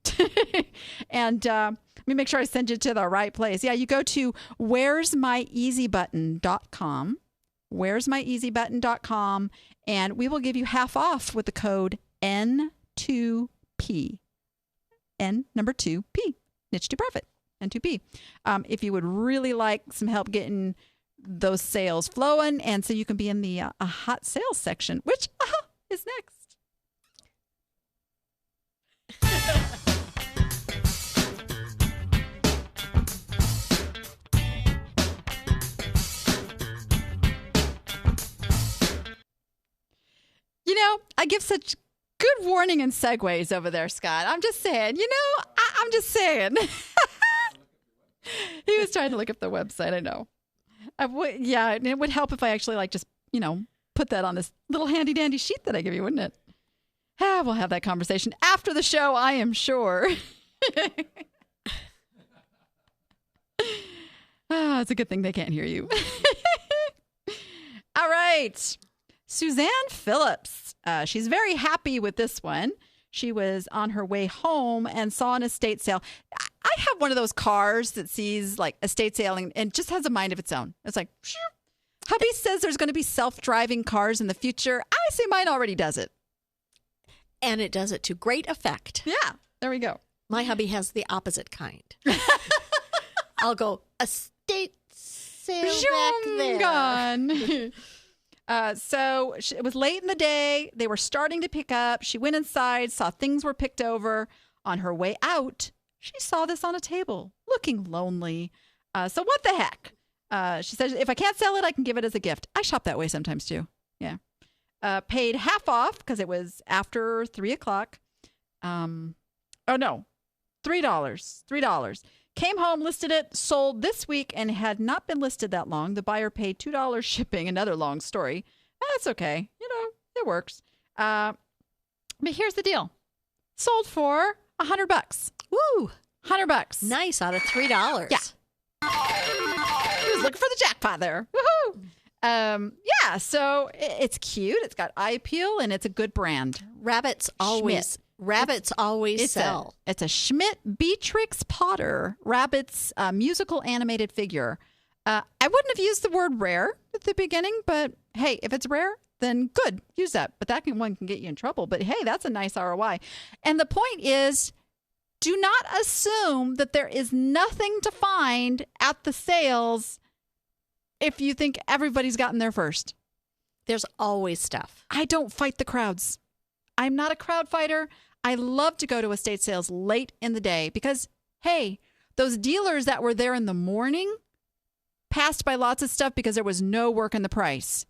And let me make sure I send you to the right place. Yeah, you go to where'smyeasybutton.com, where'smyeasybutton.com, and we will give you half off with the code N2P. N number 2P. Niche to profit. N2P. If you would really like some help getting those sales flowing, and so you can be in the a hot sales section, which is next. You know, I give such good warning and segues over there, Scott. I'm just saying, I'm just saying. He was trying to look up the website, I know. And it would help if I actually put that on this little handy dandy sheet that I give you, wouldn't it? We'll have that conversation after the show, I am sure. It's a good thing they can't hear you. All right. Suzanne Phillips. She's very happy with this one. She was on her way home and saw an estate sale. I have one of those cars that sees like estate sale and just has a mind of its own. It's like, shoo. Hubby says there's going to be self-driving cars in the future. I say mine already does it. And it does it to great effect. Yeah, there we go. My hubby has the opposite kind. I'll go, estate sale back there. Gone. So it was late in the day. They were starting to pick up. She went inside, saw things were picked over. On her way out, she saw this on a table, looking lonely. So what the heck? She said, if I can't sell it, I can give it as a gift. I shop that way sometimes too. Yeah. Paid half off because it was after 3:00. $3. $3. Came home, listed it, sold this week, and had not been listed that long. The buyer paid $2 shipping. Another long story. That's okay. It works. But here's the deal. Sold for $100. Woo! $100. Nice, out of $3. Yeah. He was looking for the jackpot there. Woohoo! So it's cute. It's got eye appeal, and it's a good brand. Rabbits always sell. It's a Schmidt Beatrix Potter Rabbits musical animated figure. I wouldn't have used the word rare at the beginning, but hey, if it's rare, then good, use that. But one can get you in trouble. But hey, that's a nice ROI. And the point is, do not assume that there is nothing to find at the sales if you think everybody's gotten there first. There's always stuff. I don't fight the crowds. I'm not a crowd fighter. I love to go to estate sales late in the day because, hey, those dealers that were there in the morning passed by lots of stuff because there was no work in the price.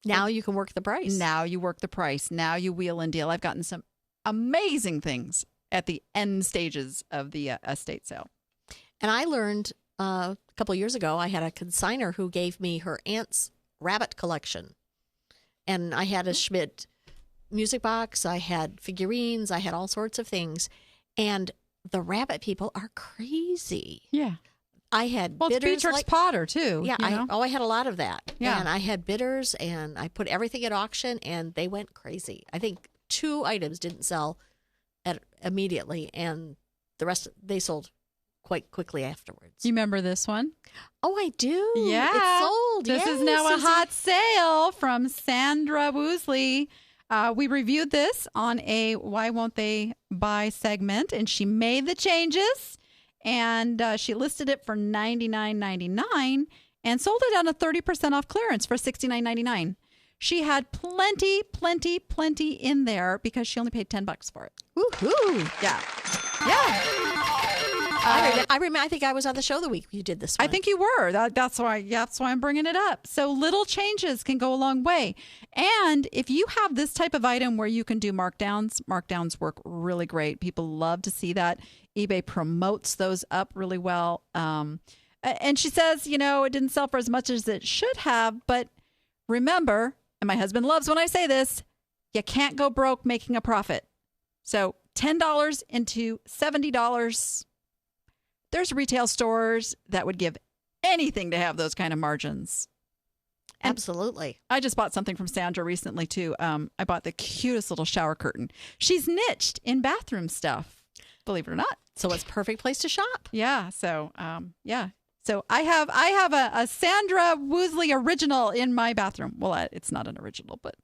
Now you can work the price. Now you work the price. Now you wheel and deal. I've gotten some amazing things at the end stages of the estate sale. And I learned a couple of years ago, I had a consignor who gave me her aunt's rabbit collection. And I had a Schmidt music box. I had figurines. I had all sorts of things. And the rabbit people are crazy. Yeah. I had bidders. It's Beatrix Potter, too. Yeah. I had a lot of that. Yeah. And I had bidders, and I put everything at auction, and they went crazy. I think 2 items didn't sell immediately, and the rest, they sold quite quickly afterwards. You remember this one? Oh, I do. Yeah. It's sold. This is now a hot sale from Sandra Woosley. We reviewed this on a Why Won't They Buy segment, and she made the changes, and she listed it for $99.99 and sold it on a 30% off clearance for $69.99. She had plenty in there because she only paid $10 for it. Woohoo! Yeah. I think I was on the show the week you did this one. I think you were. That's why I'm bringing it up. So little changes can go a long way. And if you have this type of item where you can do markdowns work really great. People love to see that. eBay promotes those up really well. And she says, it didn't sell for as much as it should have. But remember, and my husband loves when I say this, you can't go broke making a profit. So $10 into $70. There's retail stores that would give anything to have those kind of margins. Absolutely. I just bought something from Sandra recently, too. I bought the cutest little shower curtain. She's niched in bathroom stuff, believe it or not. So it's a perfect place to shop. Yeah. So, yeah. So I have a Sandra Woosley original in my bathroom. Well, it's not an original, but...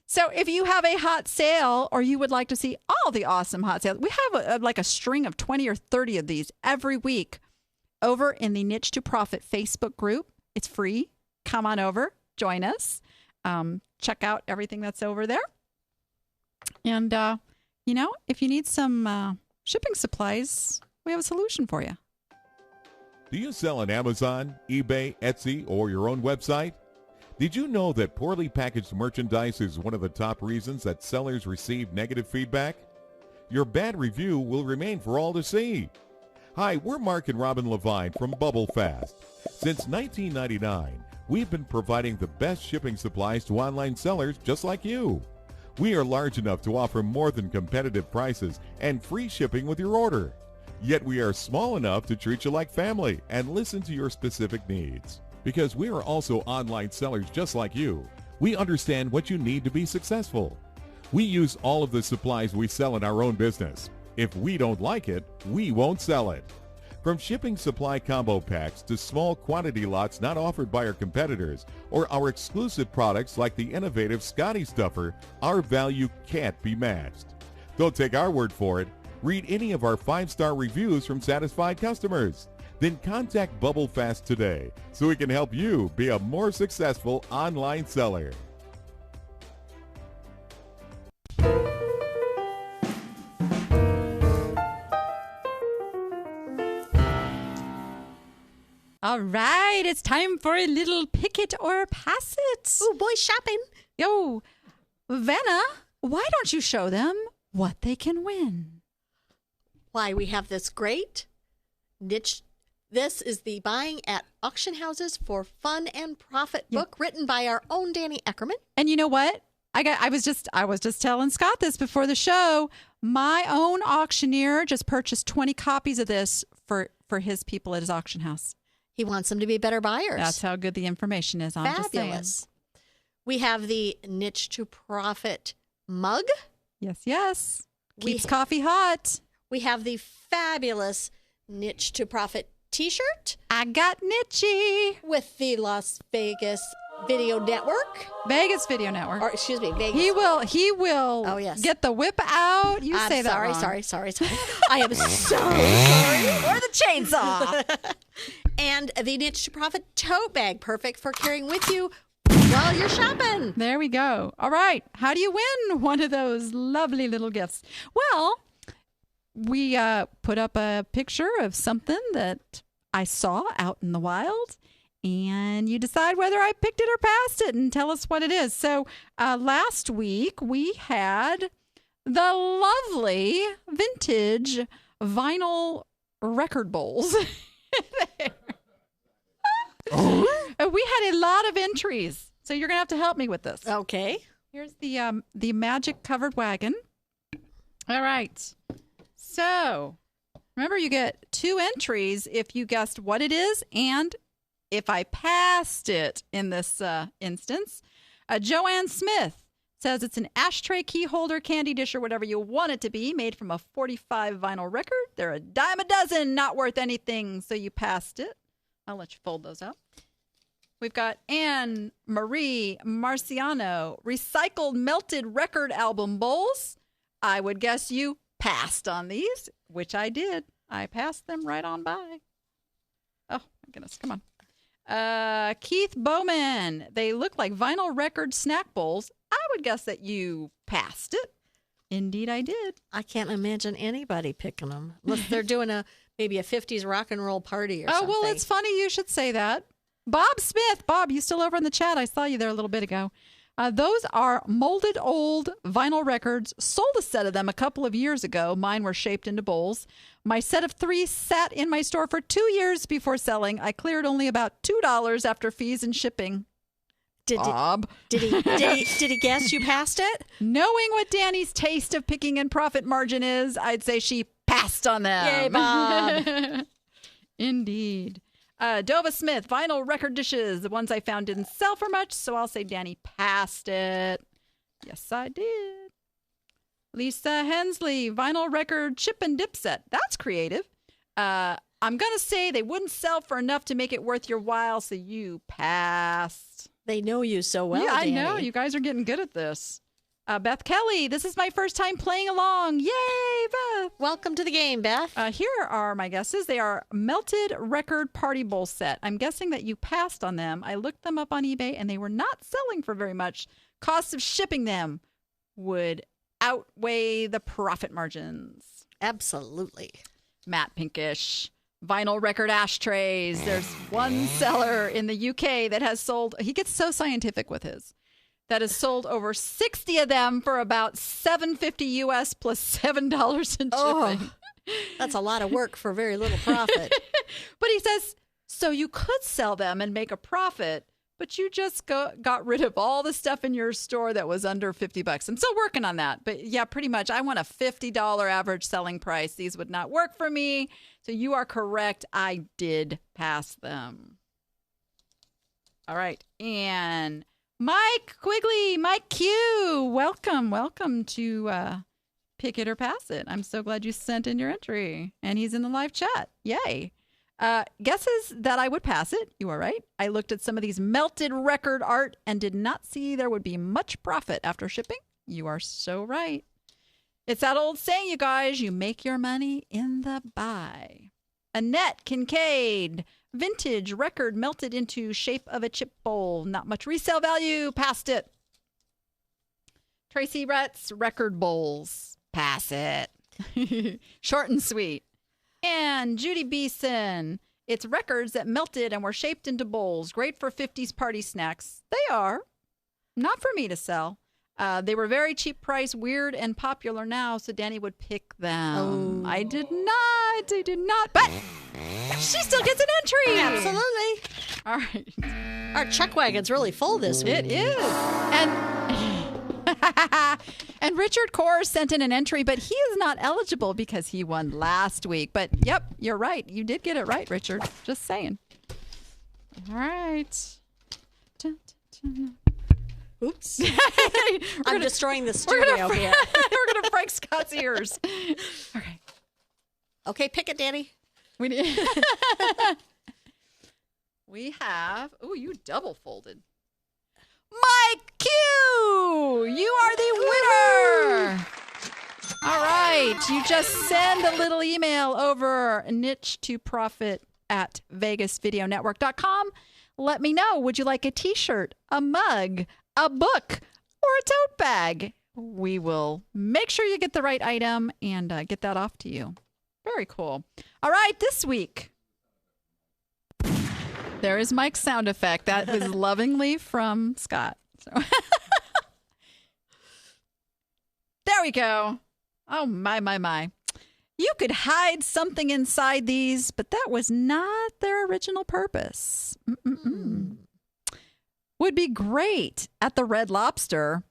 So if you have a hot sale or you would like to see all the awesome hot sales, we have like a string of 20 or 30 of these every week over in the Niche to Profit Facebook group. It's free. Come on over. Join us. Check out everything that's over there. And, if you need some shipping supplies, we have a solution for you. Do you sell on Amazon, eBay, Etsy, or your own website? Did you know that poorly packaged merchandise is one of the top reasons that sellers receive negative feedback? Your bad review will remain for all to see. Hi, we're Mark and Robin Levine from Bubble Fast. Since 1999, we've been providing the best shipping supplies to online sellers just like you. We are large enough to offer more than competitive prices and free shipping with your order. Yet we are small enough to treat you like family and listen to your specific needs. Because we are also online sellers just like you, we understand what you need to be successful. We use all of the supplies we sell in our own business. If we don't like it, we won't sell it. From shipping supply combo packs to small quantity lots not offered by our competitors or our exclusive products like the innovative Scotty Stuffer, our value can't be matched. Don't take our word for it. Read any of our 5-star reviews from satisfied customers. Then contact Bubble Fast today so we can help you be a more successful online seller. All right, it's time for a little pick it or pass it. Ooh, boy shopping. Yo, Vanna, why don't you show them what they can win? Why, we have this great niche. This is the Buying at Auction Houses for Fun and Profit book written by our own Danny Eckerman. And you know what? I was just telling Scott this before the show. My own auctioneer just purchased 20 copies of this for his people at his auction house. He wants them to be better buyers. That's how good the information is. I'm just saying. Fabulous. We have the Niche to Profit mug. Yes. Keeps coffee hot. We have the fabulous Niche to Profit t-shirt. I got niche with the Las Vegas Video Network. Vegas Video Network. Or excuse me, Vegas. He will Oh, yes. get the whip out. You I'm say that wrong. Sorry. I am so sorry. Or the chainsaw. And the Niche to Profit tote bag, perfect for carrying with you while you're shopping. There we go. All right. How do you win one of those lovely little gifts? Well, we put up a picture of something that I saw out in the wild, and you decide whether I picked it or passed it and tell us what it is. So last week we had the lovely vintage vinyl record bowls. We had a lot of entries, so you're going to have to help me with this. Okay. Here's the magic covered wagon. All right. So, remember, you get 2 entries if you guessed what it is and if I passed it in this instance. Joanne Smith says it's an ashtray, key holder, candy dish, or whatever you want it to be, made from a 45 vinyl record. They're a dime a dozen, not worth anything, so you passed it. I'll let you fold those up. We've got Anne Marie Marciano, recycled melted record album bowls. I would guess you passed on these, which I did. I passed them right on by. Oh, my goodness. Come on. Keith Bowman. They look like vinyl record snack bowls. I would guess that you passed it. Indeed, I did. I can't imagine anybody picking them unless they're doing maybe a 50s rock and roll party or something. Oh, well, it's funny you should say that. Bob Smith. Bob, you still over in the chat? I saw you there a little bit ago. Those are molded old vinyl records. Sold a set of them a couple of years ago. Mine were shaped into bowls. My set of 3 sat in my store for 2 years before selling. I cleared only about $2 after fees and shipping. Bob. Did he guess you passed it? Knowing what Danny's taste of picking and profit margin is, I'd say she passed on them. Yay, Bob. Indeed. Dova Smith, vinyl record dishes. The ones I found didn't sell for much, so I'll say Danny passed it. Yes, I did. Lisa Hensley, vinyl record chip and dip set. That's creative. I'm going to say they wouldn't sell for enough to make it worth your while, so you passed. They know you so well, Yeah, Danny. I know. You guys are getting good at this. Beth Kelly, this is my first time playing along. Yay, Beth. Welcome to the game, Beth. Here are my guesses. They are melted record party bowl set. I'm guessing that you passed on them. I looked them up on eBay, and they were not selling for very much. Cost of shipping them would outweigh the profit margins. Absolutely. Matt Pinkish. Vinyl record ashtrays. There's one seller in the UK that has sold, he gets so scientific with his, that has sold over 60 of them for about $7.50 US plus $7 in shipping. Oh, that's a lot of work for very little profit. But he says, so you could sell them and make a profit, but you just got rid of all the stuff in your store that was under $50. I'm still working on that. But yeah, pretty much. I want a $50 average selling price. These would not work for me. So you are correct. I did pass them. All right. And Mike Quigley, Mike Q, welcome to Pick It or Pass It. I'm so glad you sent in your entry. And he's in the live chat. Yay. Guesses that I would pass it. You are right. I looked at some of these melted record art and did not see there would be much profit after shipping. You are so right. It's that old saying, you guys, you make your money in the buy. Annette Kincaid, vintage record melted into shape of a chip bowl. Not much resale value. Passed it. Tracy Retz, record bowls. Pass it. Short and sweet. And Judy Beeson, it's records that melted and were shaped into bowls. Great for 50s party snacks. They are. Not for me to sell. They were very cheap price, weird and popular now, so Danny would pick them. Oh. I did not. But she still gets an entry. Absolutely. All right. Our chuck wagon's really full this week. It is. And Richard Kors sent in an entry, but he is not eligible because he won last week. But, yep, you're right. You did get it right, Richard. Just saying. All right. Oops. I'm destroying the studio here. We're going to break Scott's ears. Okay. Okay, pick it, Danny. We have, you double folded. Mike Q, you are the winner. All right. You just send a little email over niche to profit at vegasvideonetwork.com. Let me know. Would you like a t-shirt, a mug, a book, or a tote bag? We will make sure you get the right item and get that off to you. Very cool. All right. This week, there is Mike's sound effect. That was lovingly from Scott. So. There we go. Oh, my. You could hide something inside these, but that was not their original purpose. Would be great at the Red Lobster,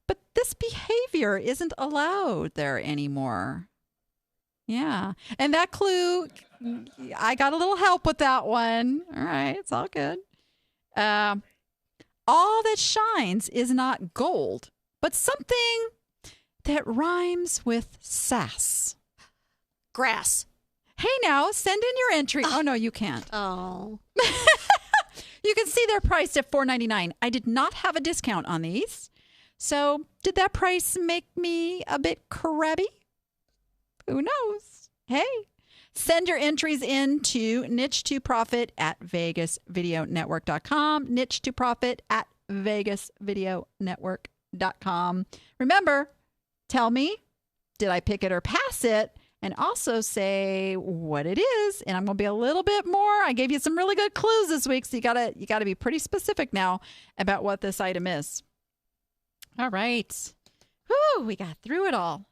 but this behavior isn't allowed there anymore. Yeah. And that clue, I got a little help with that one. All right. It's all good. All that shines is not gold, but something that rhymes with sass. Grass. Hey, now, send in your entry. Oh, no, you can't. Oh. You can see they're priced at $4.99. I did not have a discount on these. So did that price make me a bit crabby? Who knows? Hey, send your entries in to niche to profit at vegasvideonetwork.com. Niche to profit at vegasvideonetwork.com. Remember, tell me, did I pick it or pass it? And also say what it is. And I'm going to be a little bit more. I gave you some really good clues this week, so you gotta be pretty specific now about what this item is. All right. Whew, we got through it all.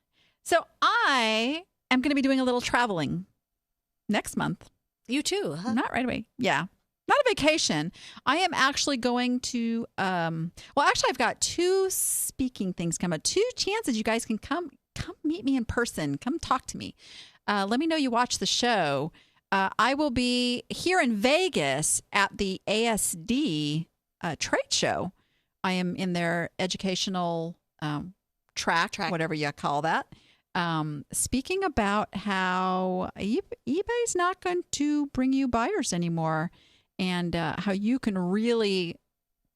So I am going to be doing a little traveling next month. You too, huh? Not right away. Yeah. Not a vacation. I am actually going to, I've got 2 speaking things coming up. 2 chances you guys can come meet me in person. Come talk to me. Let me know you watch the show. I will be here in Vegas at the ASD trade show. I am in their educational track, whatever you call that, speaking about how eBay's not going to bring you buyers anymore, and how you can really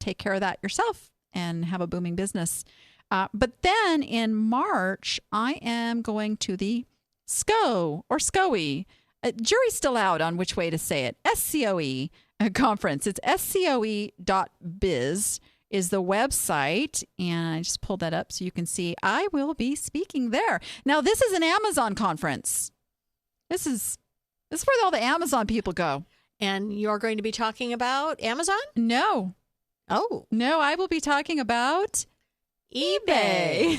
take care of that yourself and have a booming business. But then in March, I am going to the SCO or SCOE. Jury's still out on which way to say it. SCOE conference. It's scoe.biz is the website. And I just pulled that up so you can see I will be speaking there. Now, this is an Amazon conference. This is where all the Amazon people go. And you're going to be talking about Amazon? No. Oh. No, I will be talking about eBay.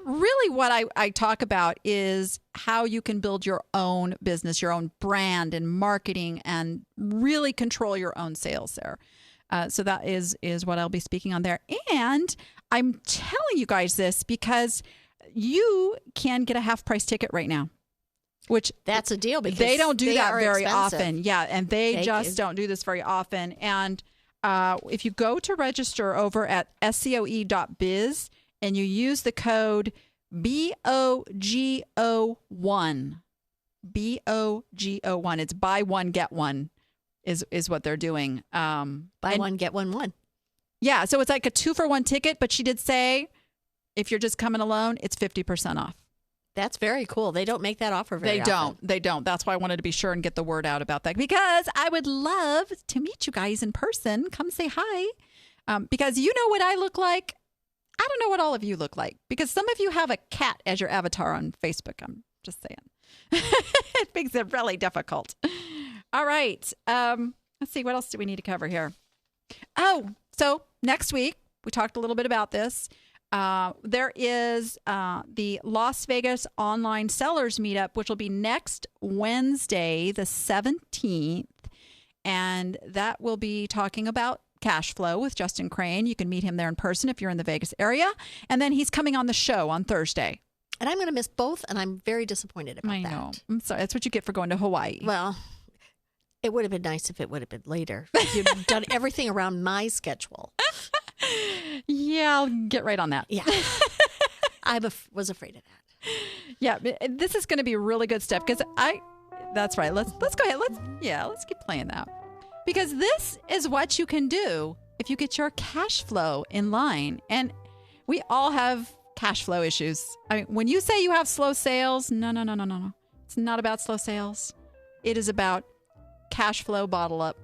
Really what I talk about is how you can build your own business, your own brand and marketing, and really control your own sales there. So that is what I'll be speaking on there. And I'm telling you guys this because you can get a half price ticket right now. Which that's a deal because they don't do that very expensive. often. Yeah, and they just don't do this very often. And if you go to register over at scoe.biz and you use the code BOGO1, BOGO1, it's buy one, get one is what they're doing. Buy one, get one. Yeah, so it's like a 2-for-1 ticket, but she did say if you're just coming alone, it's 50% off. That's very cool. They don't make that offer very often. They don't. That's why I wanted to be sure and get the word out about that, because I would love to meet you guys in person. Come say hi. Because you know what I look like. I don't know what all of you look like, because some of you have a cat as your avatar on Facebook. I'm just saying. It makes it really difficult. All right. Let's see. What else do we need to cover here? Oh, so next week, we talked a little bit about this. There is the Las Vegas Online Sellers Meetup, which will be next Wednesday, the 17th. And that will be talking about cash flow with Justin Crane. You can meet him there in person if you're in the Vegas area. And then he's coming on the show on Thursday. And I'm going to miss both, and I'm very disappointed about that. I know. I'm sorry. That's what you get for going to Hawaii. Well, it would have been nice if it would have been later. You'd done everything around my schedule. Yeah, I'll get right on that. Yeah. I was afraid of that. Yeah, this is going to be really good stuff because that's right. Let's go ahead. Let's keep playing that. Because this is what you can do if you get your cash flow in line. And we all have cash flow issues. I mean, when you say you have slow sales, no. It's not about slow sales. It is about cash flow bottle up.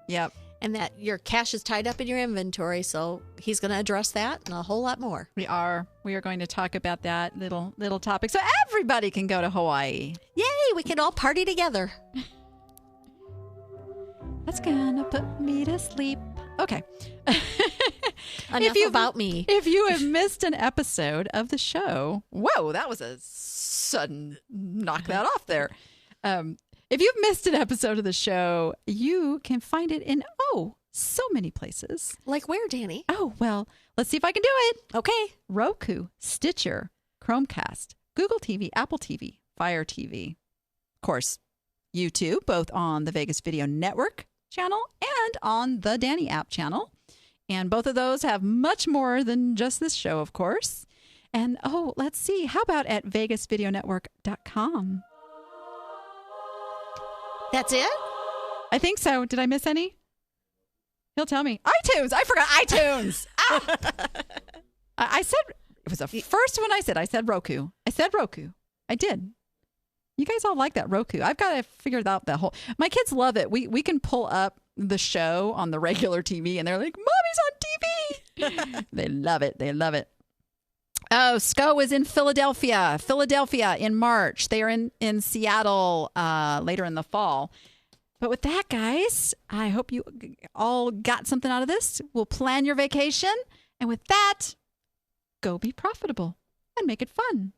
Yep. And that your cash is tied up in your inventory, so he's going to address that and a whole lot more. We are going to talk about that little topic, so everybody can go to Hawaii. Yay! We can all party together. That's gonna put me to sleep. Okay. Enough about me. If you have missed an episode of the show, whoa, that was a sudden knock that off there. If you've missed an episode of the show, you can find it in, so many places. Like where, Danny? Oh, well, let's see if I can do it. Okay. Roku, Stitcher, Chromecast, Google TV, Apple TV, Fire TV. Of course, YouTube, both on the Vegas Video Network channel and on the Danny app channel. And both of those have much more than just this show, of course. And, let's see. How about at vegasvideonetwork.com? That's it? I think so. Did I miss any? He'll tell me. iTunes. I forgot iTunes. I said, it was the first one I said. I said Roku. I did. You guys all like that Roku. I've got to figure out that whole. My kids love it. We can pull up the show on the regular TV and they're like, Mommy's on TV. They love it. Oh, SCO is in Philadelphia in March. They are in Seattle later in the fall. But with that, guys, I hope you all got something out of this. We'll plan your vacation. And with that, go be profitable and make it fun.